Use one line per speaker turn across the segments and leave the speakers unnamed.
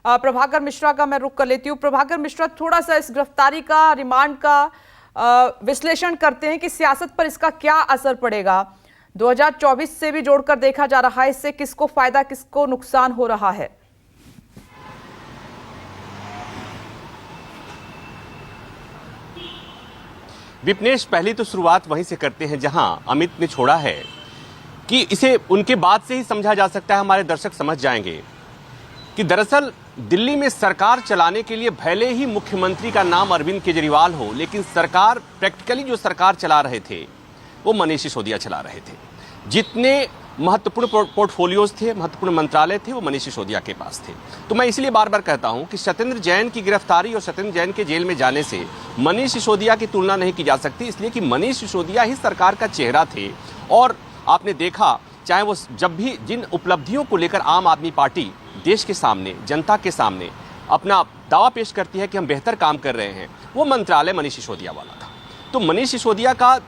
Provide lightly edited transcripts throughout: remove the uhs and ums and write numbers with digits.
प्रभाकर मिश्रा का मैं रुख कर लेती हूँ। प्रभाकर मिश्रा, थोड़ा सा इस गिरफ्तारी का, रिमांड का विश्लेषण करते हैं कि सियासत पर इसका क्या असर पड़ेगा। 2024 से भी जोड़कर देखा जा रहा है, इससे किसको फायदा किसको नुकसान हो रहा है?
विपनेश, पहली तो शुरुआत वहीं से करते हैं जहां अमित ने छोड़ा है कि इसे उनके बाद से ही समझा जा सकता है। हमारे दर्शक समझ जाएंगे कि दरअसल दिल्ली में सरकार चलाने के लिए भले ही मुख्यमंत्री का नाम अरविंद केजरीवाल हो, लेकिन सरकार प्रैक्टिकली जो सरकार चला रहे थे वो मनीष सिसोदिया चला रहे थे। जितने महत्वपूर्ण पोर्टफोलियोज थे, महत्वपूर्ण मंत्रालय थे, वो मनीष सिसोदिया के पास थे। तो मैं इसलिए बार बार कहता हूं कि सत्येंद्र जैन की गिरफ्तारी और सत्येंद्र जैन के जेल में जाने से मनीष सिसोदिया की तुलना नहीं की जा सकती, इसलिए कि मनीष सिसोदिया ही सरकार का चेहरा थे। और आपने देखा, चाहे वो जब भी जिन उपलब्धियों को लेकर आम आदमी पार्टी देश के सामने, जनता के सामने अपना दावा पेश करती है कि हम बेहतर काम कर रहे हैं, वो मंत्रालय मनीष सिसोदिया वाला था। तो मनीष सिसोदिया का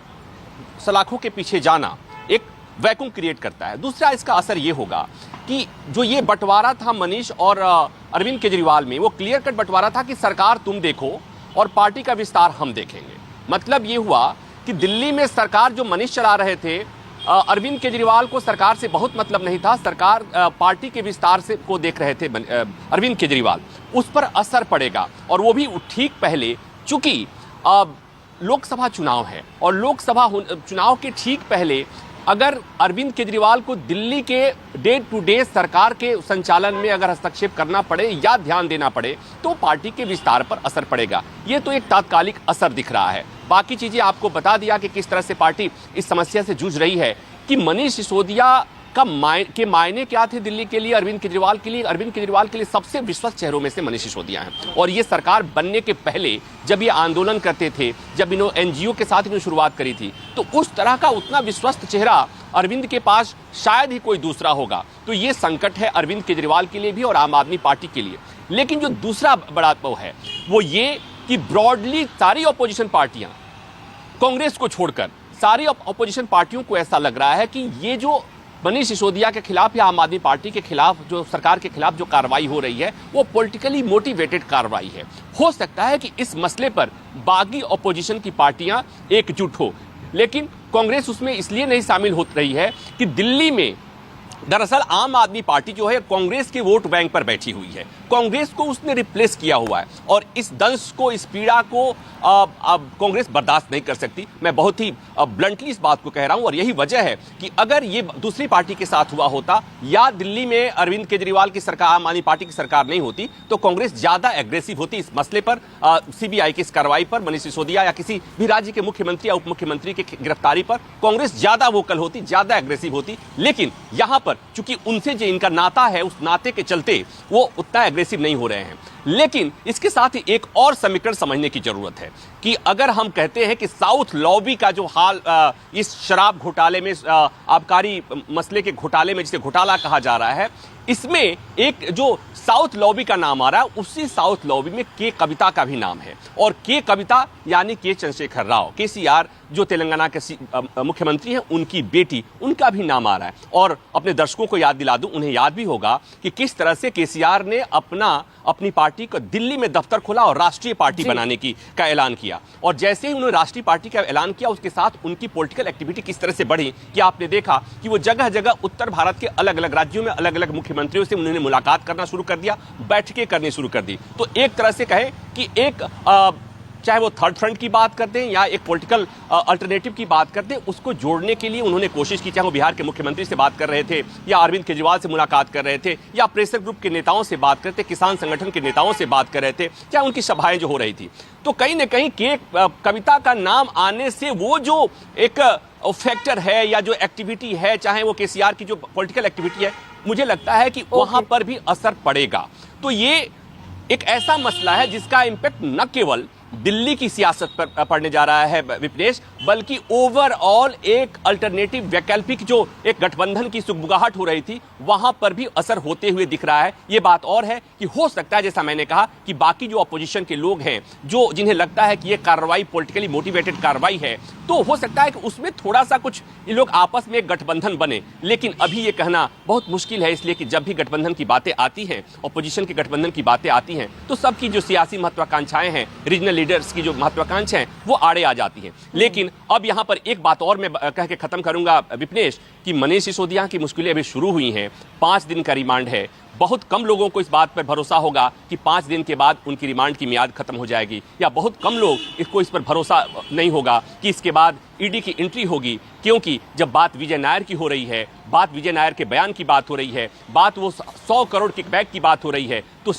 सलाखों के पीछे जाना एक वैक्यूम क्रिएट करता है। दूसरा इसका असर ये होगा कि जो ये बंटवारा था मनीष और अरविंद केजरीवाल में, वो क्लियर कट बंटवारा था कि सरकार तुम देखो और पार्टी का विस्तार हम देखेंगे। मतलब ये हुआ कि दिल्ली में सरकार जो मनीष चला रहे थे, अरविंद केजरीवाल को सरकार से बहुत मतलब नहीं था, सरकार पार्टी के विस्तार से को देख रहे थे अरविंद केजरीवाल। उस पर असर पड़ेगा, और वो भी ठीक पहले, चूंकि लोकसभा चुनाव है और लोकसभा चुनाव के ठीक पहले अगर अरविंद केजरीवाल को दिल्ली के डे टू डे सरकार के संचालन में अगर हस्तक्षेप करना पड़े या ध्यान देना पड़े तो पार्टी के विस्तार पर असर पड़ेगा। ये तो एक तात्कालिक असर दिख रहा है। बाकी चीजें आपको बता दिया कि किस तरह से पार्टी इस समस्या से जूझ रही है कि मनीष सिसोदिया का मायने क्या थे दिल्ली के लिए, अरविंद केजरीवाल के लिए। अरविंद केजरीवाल के लिए सबसे विश्वस्त चेहरों में से मनीष सिसोदिया हैं। और ये सरकार बनने के पहले जब ये आंदोलन करते थे, जब इन्होंने एनजीओ के साथ इन्होंने शुरुआत करी थी, तो उस तरह का उतना विश्वस्त चेहरा अरविंद के पास शायद ही कोई दूसरा होगा। तो ये संकट है अरविंद केजरीवाल के लिए भी और आम आदमी पार्टी के लिए। लेकिन जो दूसरा बड़ा है वो ये कि ब्रॉडली सारी ऑपोजिशन पार्टियां, कांग्रेस को छोड़कर सारी ऑपोजिशन पार्टियों को ऐसा लग रहा है कि ये जो मनीष सिसोदिया के खिलाफ या आम आदमी पार्टी के खिलाफ, जो सरकार के खिलाफ जो कार्रवाई हो रही है, वो पॉलिटिकली मोटिवेटेड कार्रवाई है। हो सकता है कि इस मसले पर बागी ऑपोजिशन की पार्टियां एकजुट हो, लेकिन कांग्रेस उसमें इसलिए नहीं शामिल हो रही है कि दिल्ली में दरअसल आम आदमी पार्टी जो है कांग्रेस के वोट बैंक पर बैठी हुई है। कांग्रेस को उसने रिप्लेस किया हुआ है और इस दंश को, इस पीड़ा को कांग्रेस बर्दाश्त नहीं कर सकती। मैं बहुत ही ब्लंटली इस बात को कह रहा हूं और यही वजह है कि अगर ये दूसरी पार्टी के साथ हुआ होता या दिल्ली में अरविंद केजरीवाल की सरकार, आम आदमी पार्टी की सरकार नहीं होती, तो कांग्रेस ज्यादा एग्रेसिव होती इस मसले पर, सीबीआई की इस कार्रवाई पर, मनीष सिसोदिया या किसी भी राज्य के मुख्यमंत्री या उप मुख्यमंत्री की गिरफ्तारी पर कांग्रेस ज्यादा वोकल होती, ज्यादा एग्रेसिव होती। लेकिन यहां पर चूंकि उनसे जो इनका नाता है, उस नाते के चलते वो उतना एग्रेसिव नहीं हो रहे हैं। लेकिन इसके साथ ही एक और समीकरण समझने की जरूरत है कि अगर हम कहते हैं कि साउथ लॉबी का जो हाल, इस शराब घोटाले में, आबकारी मसले के घोटाले में जिसे घोटाला कहा जा रहा है, इसमें एक जो साउथ लॉबी का नाम आ रहा है, उसी साउथ लॉबी में के कविता का भी नाम है। और के कविता यानी के चंद्रशेखर राव, केसीआर जो तेलंगाना के मुख्यमंत्री हैं, उनकी बेटी, उनका भी नाम आ रहा है। और अपने दर्शकों को याद दिला दूं, उन्हें याद भी होगा कि किस तरह से केसीआर ने अपनी पार्टी को दिल्ली में दफ्तर खोला और राष्ट्रीय पार्टी बनाने का ऐलान किया। और जैसे ही उन्होंने राष्ट्रीय पार्टी का ऐलान किया, उसके साथ उनकी पॉलिटिकल एक्टिविटी किस तरह से बढ़ी कि आपने देखा कि वो जगह जगह उत्तर भारत के अलग अलग राज्यों में अलग अलग मुख्यमंत्रियों से उन्होंने मुलाकात करना शुरू कर दिया, बैठकें करनी शुरू कर दी। तो एक तरह से कहे कि एक चाहे वो थर्ड फ्रंट की बात करते हैं या एक पॉलिटिकल अल्टरनेटिव की बात करते हैं, उसको जोड़ने के लिए उन्होंने कोशिश की। चाहे वो बिहार के मुख्यमंत्री से बात कर रहे थे या अरविंद केजरीवाल से मुलाकात कर रहे थे या प्रेशर ग्रुप के नेताओं से बात करते, किसान संगठन के नेताओं से बात कर रहे थे, चाहे उनकी सभाएं जो हो रही थी। तो कहीं ना कहीं के कविता का नाम आने से वो जो एक फैक्टर है या जो एक्टिविटी है, चाहे वो केसीआर की जो पॉलिटिकल एक्टिविटी है, मुझे लगता है कि वहां पर भी असर पड़ेगा। तो ये एक ऐसा मसला है जिसका इंपैक्ट न केवल दिल्ली की सियासत पर पड़ने जा रहा है विपनेश, बल्कि ओवरऑल एक अल्टरनेटिव वैकल्पिक जो एक गठबंधन की सुगबुगाहट हो रही थी वहां पर भी असर होते हुए दिख रहा है। यह बात और है कि हो सकता है, जैसा मैंने कहा, कि बाकी जो अपोजिशन के लोग हैं, जो जिन्हें लगता है कि यह कार्रवाई पॉलिटिकली मोटिवेटेड कार्रवाई है, तो हो सकता है कि उसमें थोड़ा सा कुछ ये लोग आपस में एक गठबंधन बने। लेकिन अभी ये कहना बहुत मुश्किल है, इसलिए कि जब भी गठबंधन की बातें आती हैं, अपोजिशन के गठबंधन की बातें आती हैं, तो सबकी जो सियासी महत्वाकांक्षाएं हैं, रीजनल लीडर्स की जो महत्वाकांक्षाएं हैं, वो आड़े आ जाती हैं। लेकिन अब यहां पर एक बात और मैं कह के खत्म करूंगा विपनेश, कि मनीष सिसोदिया की मुश्किलें अभी शुरू हुई हैं। 5 दिन का रिमांड है। बहुत कम लोगों को इस बात पर भरोसा होगा कि 5 दिन के बाद उनकी रिमांड की मियाद खत्म हो जाएगी, या बहुत कम लोग इस पर भरोसा नहीं होगा कि इसके बाद ईडी की एंट्री होगी। क्योंकि जब बात विजय नायर की हो रही है, बात विजय नायर के बयान की बात हो रही है, बात वो 100 करोड़ किकबैक की बात हो रही है, तो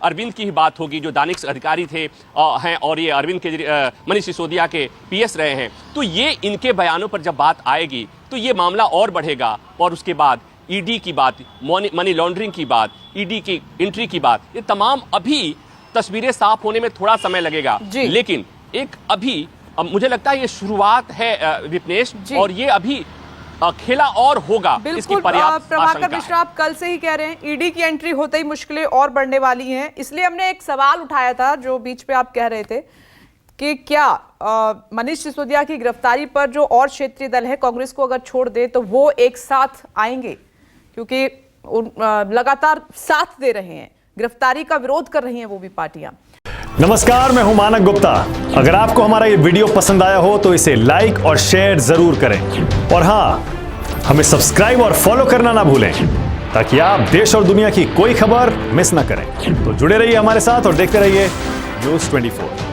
अरविंद की ही बात होगी, जो दानिश अधिकारी थे हैं, और ये अरविंद के मनीष सिसोदिया के पीएस रहे हैं। तो ये इनके बयानों पर जब बात आएगी तो ये मामला और बढ़ेगा, और उसके बाद ईडी की बात, मनी लॉन्ड्रिंग की बात, ईडी की एंट्री की बात, ये तमाम अभी तस्वीरें साफ होने में थोड़ा समय लगेगा। लेकिन एक अभी मुझे लगता है ये शुरुआत है विपनेश, और ये अभी खेला और होगा। इसकी पर्याप्त
प्रभाकर मिश्रा, आप कल से ही कह रहे हैं ईडी की एंट्री होते ही मुश्किलें और बढ़ने वाली हैं, इसलिए हमने एक सवाल उठाया था जो बीच पे आप कह रहे थे कि क्या मनीष सिसोदिया की गिरफ्तारी पर जो और क्षेत्रीय दल है कांग्रेस को अगर छोड़ दे तो वो एक साथ आएंगे, क्योंकि लगातार साथ दे रहे हैं, गिरफ्तारी का विरोध कर रही हैं वो भी पार्टियां।
नमस्कार, मैं हूं मानक गुप्ता। अगर आपको हमारा ये वीडियो पसंद आया हो तो इसे लाइक और शेयर जरूर करें, और हां, हमें सब्सक्राइब और फॉलो करना ना भूलें, ताकि आप देश और दुनिया की कोई खबर मिस ना करें। तो जुड़े रहिए हमारे साथ और देखते रहिए न्यूज़ 24।